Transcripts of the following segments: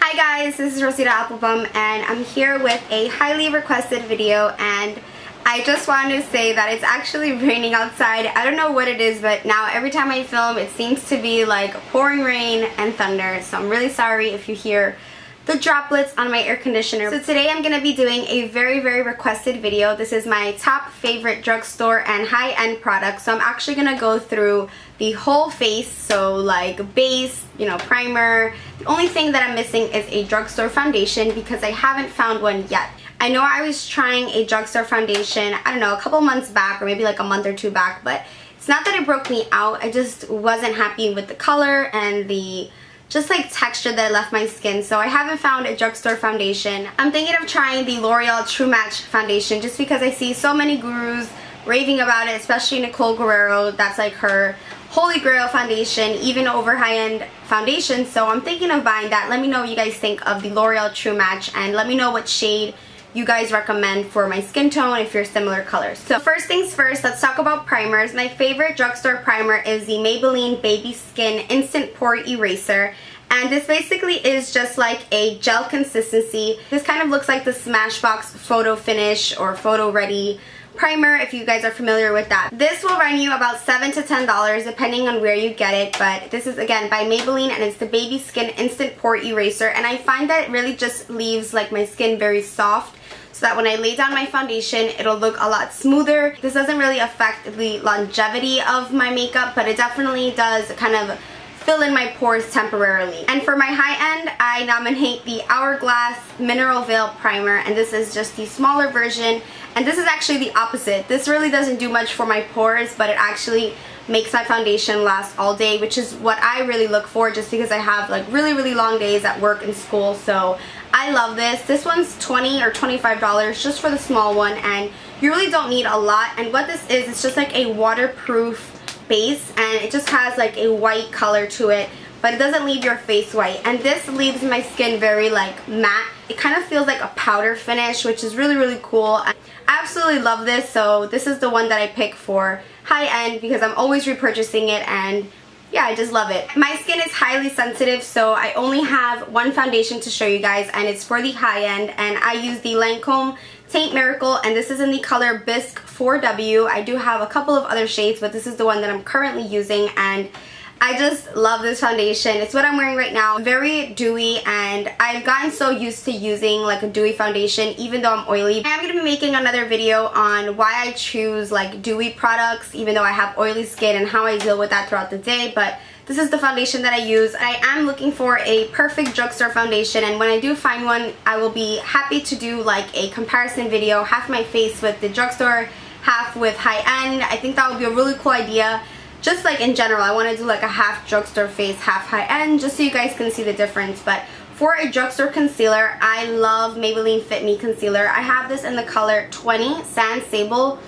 Hi guys, this is Rosita Applebum and I'm here with a highly requested video, and I just wanted to say that it's actually raining outside. I don't know what it is, but now every time I film it seems to be like pouring rain and thunder, so I'm really sorry if you hear the droplets on my air conditioner. So today I'm going to be doing a very requested video. This is my top favorite drugstore and high-end products. So I'm actually going to go through the whole face, so like base, primer. The only thing that I'm missing is a drugstore foundation because I haven't found one yet. I know I was trying a drugstore foundation, I don't know, a couple months back or maybe like a month or two back, but it's not that it broke me out. I just wasn't happy with the color and the just like texture that left my skin, so I haven't found a drugstore foundation. I'm thinking of trying the L'Oreal True Match foundation just because I see so many gurus raving about it, especially Nicole Guerrero. That's like her holy grail foundation, even over high-end foundations, so I'm thinking of buying that. Let me know what you guys think of the L'Oreal True Match, and let me know what shade you guys recommend for my skin tone if you're similar colors. So first things first, let's talk about primers. My favorite drugstore primer is the Maybelline Baby Skin Instant Pore Eraser, and this basically is just like a gel consistency. This kind of looks like the Smashbox Photo Finish or Photo Ready primer, if you guys are familiar with that. This will run you about $7 to $10 depending on where you get it, but this is again by Maybelline and it's the Baby Skin Instant Pore Eraser, and I find that it really just leaves like my skin very soft, so that when I lay down my foundation it'll look a lot smoother. This doesn't really affect the longevity of my makeup, but it definitely does kind of fill in my pores temporarily. And for my high end, I nominate the Hourglass Mineral Veil Primer, and this is just the smaller version, and this is actually the opposite. This really doesn't do much for my pores, but it actually makes my foundation last all day, which is what I really look for just because I have like really long days at work and school, so I love this. This one's $20 or $25 just for the small one, and you really don't need a lot. And what this is, it's just like a waterproof base, and it just has like a white color to it, but it doesn't leave your face white, and this leaves my skin very like matte. It kind of feels like a powder finish, which is really cool. I absolutely love this, so this is the one that I pick for high end because I'm always repurchasing it, and yeah, I just love it. My skin is highly sensitive, so I only have one foundation to show you guys, and it's for the high end, and I use the Lancome Taint Miracle, and this is in the color Bisque 4W. I do have a couple of other shades, but this is the one that I'm currently using, and I just love this foundation. It's what I'm wearing right now. Very dewy, and I've gotten so used to using like a dewy foundation even though I'm oily. I'm going to be making another video on why I choose like dewy products even though I have oily skin and how I deal with that throughout the day, but this is the foundation that I use. I am looking for a perfect drugstore foundation, and when I do find one, I will be happy to do like a comparison video, half my face with the drugstore, half with high-end. I think that would be a really cool idea. Just like in general, I want to do like a half drugstore face, half high-end, just so you guys can see the difference. But for a drugstore concealer, I love Maybelline Fit Me Concealer. I have this in the color 20 Sand Sable.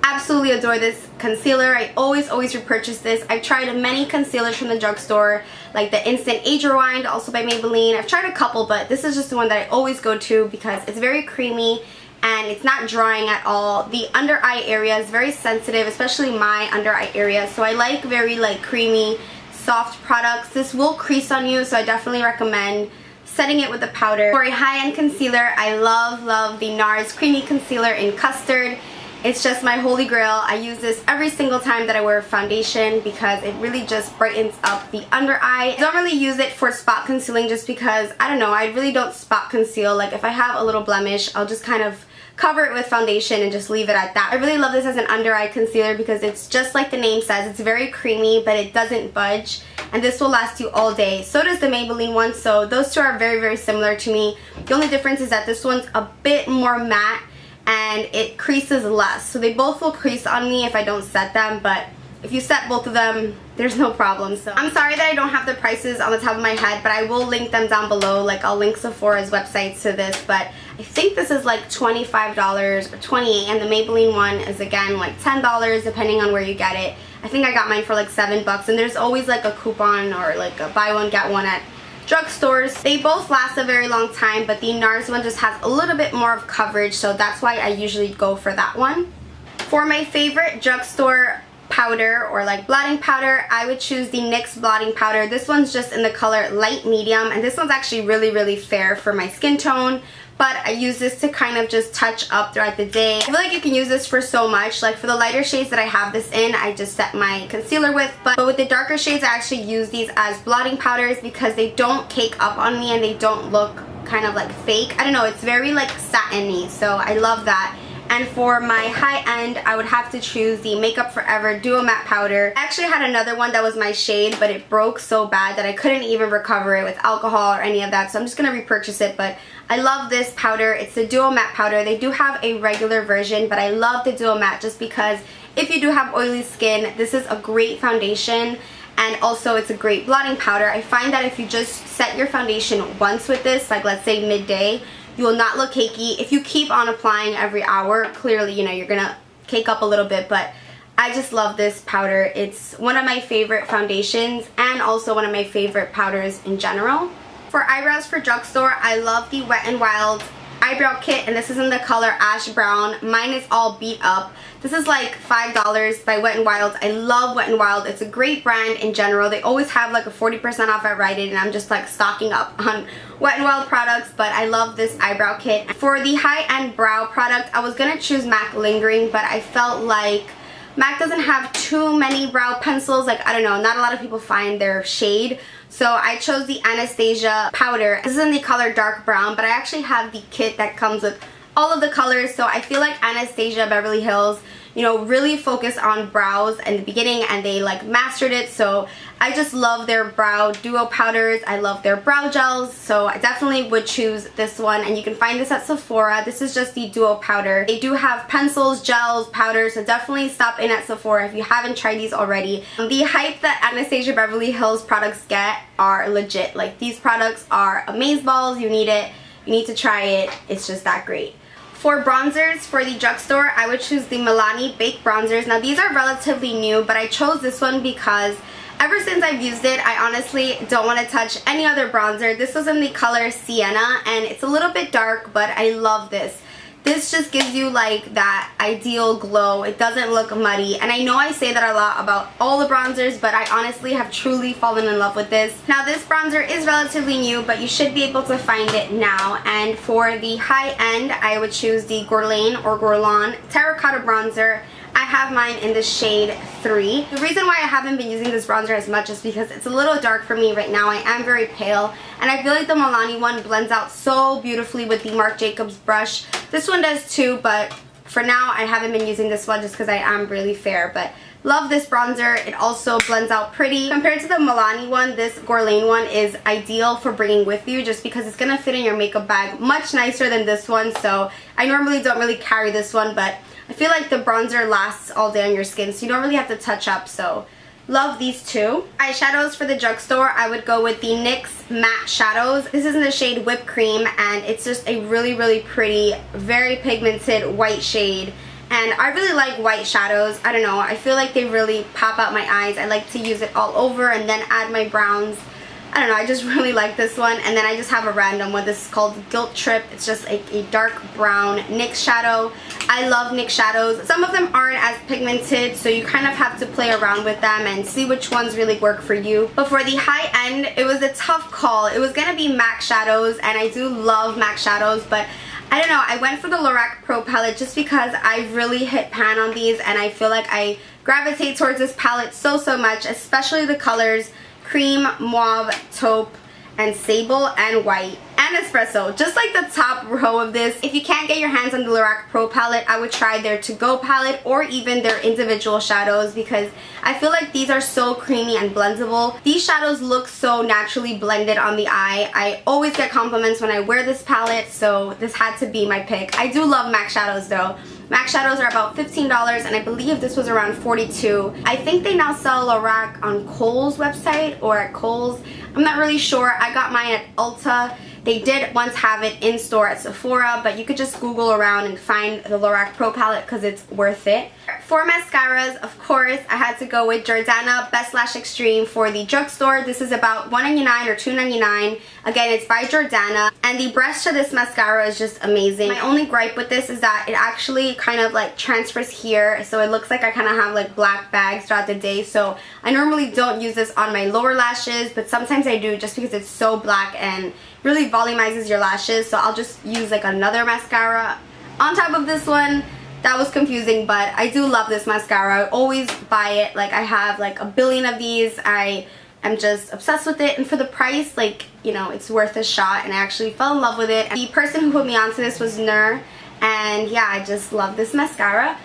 Absolutely adore this concealer. I always repurchase this. I've tried many concealers from the drugstore, like the Instant Age Rewind, also by Maybelline. I've tried a couple, but this is just the one that I always go to because it's very creamy and it's not drying at all. The under eye area is very sensitive, especially my under eye area, so I like very like creamy, soft products. This will crease on you, so I definitely recommend setting it with a powder. For a high-end concealer, I love the NARS Creamy Concealer in Custard. It's just my holy grail. I use this every single time that I wear foundation because it really just brightens up the under eye. I don't really use it for spot concealing just because, I don't know, I really don't spot conceal. Like if I have a little blemish, I'll just kind of cover it with foundation and just leave it at that. I really love this as an under eye concealer because it's just like the name says. It's very creamy, but it doesn't budge, and this will last you all day. So does the Maybelline one, so those two are very similar to me. The only difference is that this one's a bit more matte and it creases less. So they both will crease on me if I don't set them, but if you set both of them, there's no problem. So I'm sorry that I don't have the prices on the top of my head, but I will link them down below. Like I'll link Sephora's website to this, but I think this is like $25 or $28, and the Maybelline one is again like $10 depending on where you get it. I think I got mine for like $7, and there's always like a coupon or like a buy one get one at drugstores. They both last a very long time, but the NARS one just has a little bit more of coverage, so that's why I usually go for that one. For my favorite drugstore powder or like blotting powder, I would choose the NYX blotting powder. This one's just in the color light medium, and this one's actually really fair for my skin tone. But I use this to kind of just touch up throughout the day. I feel like you can use this for so much. Like for the lighter shades that I have this in, I just set my concealer with. But with the darker shades, I actually use these as blotting powders because they don't cake up on me and they don't look kind of like fake. I don't know, it's very like satiny, so I love that. And for my high end, I would have to choose the Makeup Forever Duo Matte Powder. I actually had another one that was my shade, but it broke so bad that I couldn't even recover it with alcohol or any of that, so I'm just going to repurchase it. But I love this powder. It's the Duo Matte Powder. They do have a regular version, but I love the Duo Matte just because if you do have oily skin, this is a great foundation. And also it's a great blotting powder. I find that if you just set your foundation once with this, like let's say midday, you will not look cakey. If you keep on applying every hour, clearly, you know, you're gonna cake up a little bit, but I just love this powder. It's one of my favorite foundations and also one of my favorite powders in general. For eyebrows for Drugstore, I love the Wet n Wild eyebrow kit, and this is in the color ash brown. Mine is all beat up. This is like $5 by Wet n Wild. I love Wet n Wild. It's a great brand in general. They always have like a 40% off at Rite Aid, and I'm just like stocking up on Wet n Wild products, but I love this eyebrow kit. For the high-end brow product, I was gonna choose MAC Lingering, but I felt like MAC doesn't have too many brow pencils. Like, I don't know, not a lot of people find their shade. So I chose the Anastasia powder. This is in the color dark brown, but I actually have the kit that comes with all of the colors. So I feel like Anastasia Beverly Hills, you know, really focused on brows in the beginning and they like mastered it. So I just love their brow duo powders. I love their brow gels. So I definitely would choose this one, and you can find this at Sephora. This is just the duo powder. They do have pencils, gels, powders, so definitely stop in at Sephora if you haven't tried these already. The hype that Anastasia Beverly Hills products get are legit. Like, these products are amazeballs. You need it. You need to try it. It's just that great. For bronzers, for the Drugstore, I would choose the Milani Baked Bronzers. Now, these are relatively new, but I chose this one because ever since I've used it, I honestly don't want to touch any other bronzer. This was in the color Sienna, and it's a little bit dark, but I love this. This just gives you like that ideal glow. It doesn't look muddy, and I know I say that a lot about all the bronzers, but I honestly have truly fallen in love with this. Now, this bronzer is relatively new, but you should be able to find it now. And for the high end, I would choose the Guerlain or Guerlain Terracotta Bronzer. I have mine in the shade 3. The reason why I haven't been using this bronzer as much is because it's a little dark for me right now. I am very pale, and I feel like the Milani one blends out so beautifully with the Marc Jacobs brush. This one does too, but for now I haven't been using this one just because I am really fair. But love this bronzer. It also blends out pretty. Compared to the Milani one, this Guerlain one is ideal for bringing with you just because it's going to fit in your makeup bag much nicer than this one. So I normally don't really carry this one, but I feel like the bronzer lasts all day on your skin, so you don't really have to touch up. So love these two. Eyeshadows for the Drugstore, I would go with the NYX Matte Shadows. This is in the shade Whipped Cream, and it's just a really pretty, very pigmented white shade. And I really like white shadows. I don't know, I feel like they really pop out my eyes. I like to use it all over and then add my browns. I don't know, I just really like this one. And then I just have a random one. This is called Guilt Trip. It's just a dark brown NYX shadow. I love NYX shadows. Some of them aren't as pigmented, so you kind of have to play around with them and see which ones really work for you. But for the high end, it was a tough call. It was gonna be MAC shadows, and I do love MAC shadows, but I don't know, I went for the Lorac Pro palette just because I really hit pan on these, and I feel like I gravitate towards this palette so much, especially the colors Cream, Mauve, Taupe, and Sable, and White, and Espresso. Just like the top row of this. If you can't get your hands on the Lorac Pro palette, I would try their to-go palette or even their individual shadows because I feel like these are so creamy and blendable. These shadows look so naturally blended on the eye. I always get compliments when I wear this palette, so this had to be my pick. I do love MAC shadows though. MAC shadows are about $15, and I believe this was around $42. I think they now sell Lorac on Kohl's website or at Kohl's. I'm not really sure. I got mine at Ulta, They did once have it in store at Sephora, but you could just Google around and find the Lorac Pro palette because it's worth it. For mascaras, of course, I had to go with Jordana Best Lash Extreme for the Drugstore. This is about $1.99 or $2.99. Again, it's by Jordana, and the brush to this mascara is just amazing. My only gripe with this is that it actually kind of like transfers here, so it looks like I kind of have like black bags throughout the day. So I normally don't use this on my lower lashes, but sometimes I do just because it's so black and really volumizes your lashes. So I'll just use like another mascara on top of this one. That was confusing, but I do love this mascara. I always buy it. Like, I have like a billion of these. I am just obsessed with it, and for the price, like, you know, it's worth a shot, and I actually fell in love with it. And the person who put me onto this was Nur, and yeah, I just love this mascara.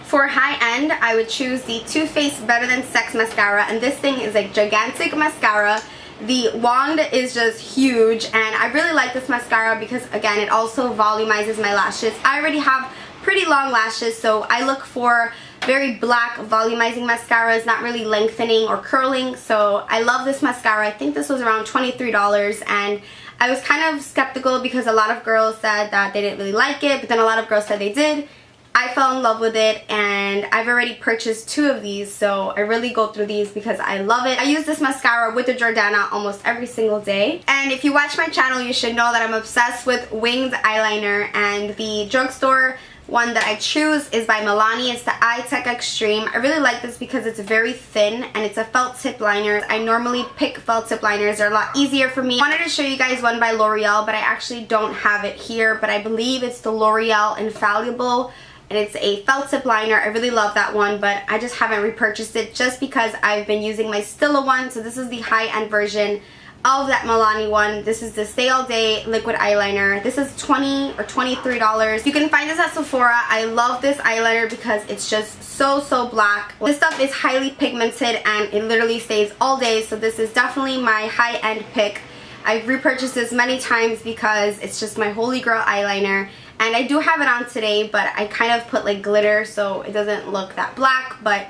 For high end, I would choose the Too Faced Better Than Sex mascara, and this thing is like gigantic mascara. The wand is just huge, and I really like this mascara because, again, it also volumizes my lashes. I already have pretty long lashes, so I look for very black volumizing mascaras, not really lengthening or curling. So I love this mascara. I think this was around $23, and I was kind of skeptical because a lot of girls said that they didn't really like it, but then a lot of girls said they did. I fell in love with it, and I've already purchased 2 of these, so I really go through these because I love it. I use this mascara with the Jordana almost every single day. And if you watch my channel, you should know that I'm obsessed with winged eyeliner, and the Drugstore one that I choose is by Milani. It's the Eye Tech Extreme. I really like this because it's very thin and it's a felt tip liner. I normally pick felt tip liners. They're a lot easier for me. I wanted to show you guys one by L'Oreal, but I actually don't have it here, but I believe it's the L'Oreal Infallible, and it's a felt tip liner. I really love that one, but I just haven't repurchased it just because I've been using my Stila one. So this is the high-end version of that Milani one. This is the Stay All Day liquid eyeliner. This is $20 or $23. You can find this at Sephora. I love this eyeliner because it's just so black. This stuff is highly pigmented and it literally stays all day, so this is definitely my high-end pick. I've repurchased this many times because it's just my holy grail eyeliner, and I do have it on today, but I kind of put like glitter so it doesn't look that black, but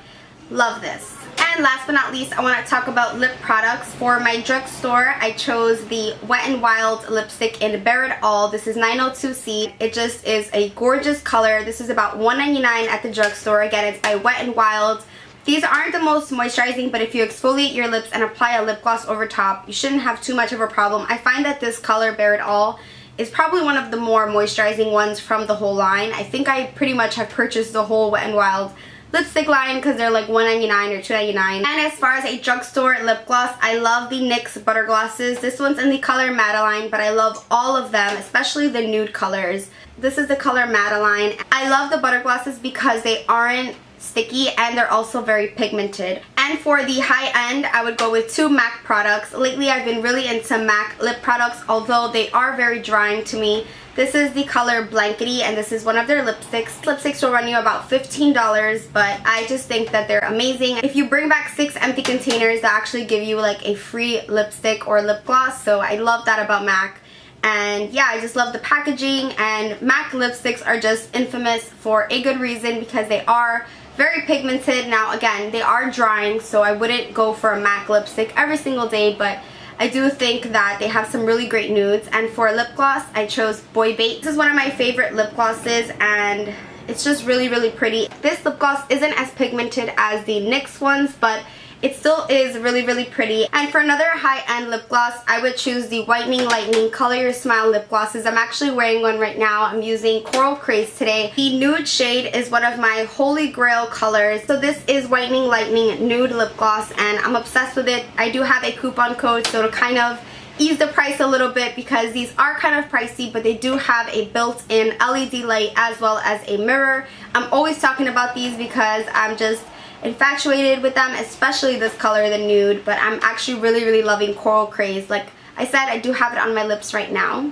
love this. And last but not least, I want to talk about lip products. For my Drugstore, I chose the Wet n Wild lipstick in Bare It All. This is 902C. It just is a gorgeous color. This is about $1.99 at the Drugstore. Again, it's by Wet n Wild. These aren't the most moisturizing, but if you exfoliate your lips and apply a lip gloss over top, you shouldn't have too much of a problem. I find that this color, Bare It All, is probably one of the more moisturizing ones from the whole line. I think I pretty much have purchased the whole Wet n Wild lipstick line because they're like $1.99 or $2.99. And as far as a Drugstore lip gloss, I love the NYX Butter Glosses. This one's in the color Madeline, but I love all of them, especially the nude colors. This is the color Madeline. I love the butter glosses because they aren't sticky and they're also very pigmented. And for the high end, I would go with 2 MAC products. Lately, I've been really into MAC lip products, although they are very drying to me. This is the color Blankety, and this is one of their lipsticks. Lipsticks will run you about $15, but I just think that they're amazing. If you bring back 6 empty containers, they'll actually give you like a free lipstick or lip gloss, so I love that about MAC. And yeah, I just love the packaging, and MAC lipsticks are just infamous for a good reason because they are very pigmented. Now again, they are drying, so I wouldn't go for a MAC lipstick every single day, but I do think that they have some really great nudes. And for lip gloss, I chose Boy Bait. This is one of my favorite lip glosses, and it's just really pretty. This lip gloss isn't as pigmented as the NYX ones, but it still is really pretty. And for another high-end lip gloss, I would choose the Whitening Lightning Color Your Smile lip glosses. I'm actually wearing one right now. I'm using Coral Craze today. The nude shade is one of my holy grail colors. So this is Whitening Lightning Nude Lip Gloss, and I'm obsessed with it. I do have a coupon code, so to kind of ease the price a little bit because these are kind of pricey, but they do have a built-in LED light as well as a mirror. I'm always talking about these because I'm just infatuated with them, especially this color, the nude, but I'm actually really loving Coral Craze. Like I said, I do have it on my lips right now.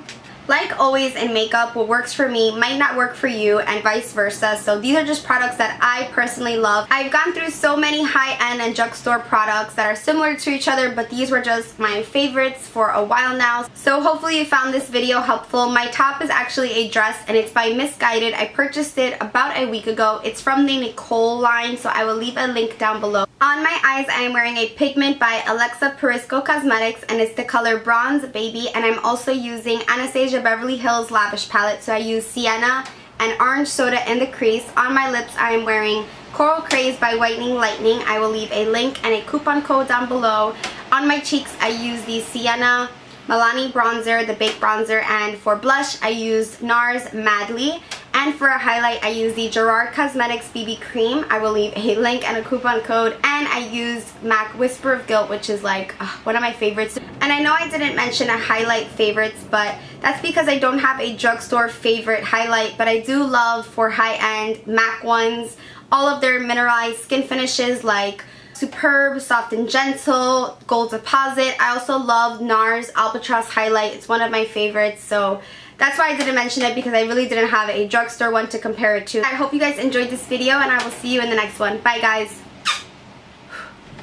Like always in makeup, what works for me might not work for you and vice versa. So these are just products that I personally love. I've gone through so many high-end and drugstore products that are similar to each other, but these were just my favorites for a while now. So hopefully you found this video helpful. My top is actually a dress and it's by Missguided. I purchased it about a week ago. It's from the Nicole line, so I will leave a link down below. On my eyes, I am wearing a pigment by Alexa Perisco Cosmetics and it's the color Bronze Baby, and I'm also using Anastasia Beverly Hills Lavish palette, so I use Sienna and Orange Soda in the crease. On my lips, I am wearing Coral Craze by Whitening Lightning. I will leave a link and a coupon code down below. On my cheeks, I use the Sienna Milani bronzer, the Baked Bronzer, and for blush, I use NARS Madly. And for a highlight, I use the Gerard Cosmetics BB Cream. I will leave a link and a coupon code. And I used MAC Whisper of Guilt, which is like one of my favorites. And I know I didn't mention a highlight favorites, but that's because I don't have a drugstore favorite highlight. But I do love, for high-end MAC ones, all of their mineralized skin finishes like Superb, Soft and Gentle, Gold Deposit. I also love NARS Albatross Highlight. It's one of my favorites, so that's why I didn't mention it, because I really didn't have a drugstore one to compare it to. I hope you guys enjoyed this video, and I will see you in the next one. Bye, guys.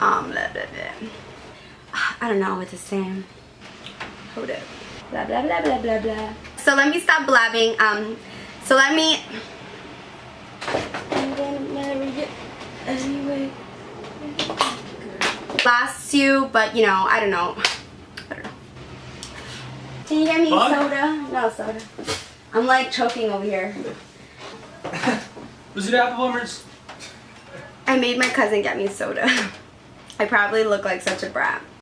Blah, blah, blah. I don't know what to say. Hold up. Blah, blah, blah, blah, blah, blah. So let me stop blabbing. So let me... I'm gonna marry it anyway. Last you, but you know, I don't know. Can you get me soda? No soda. I'm like choking over here. Was it apple bummers? I made my cousin get me soda. I probably look like such a brat.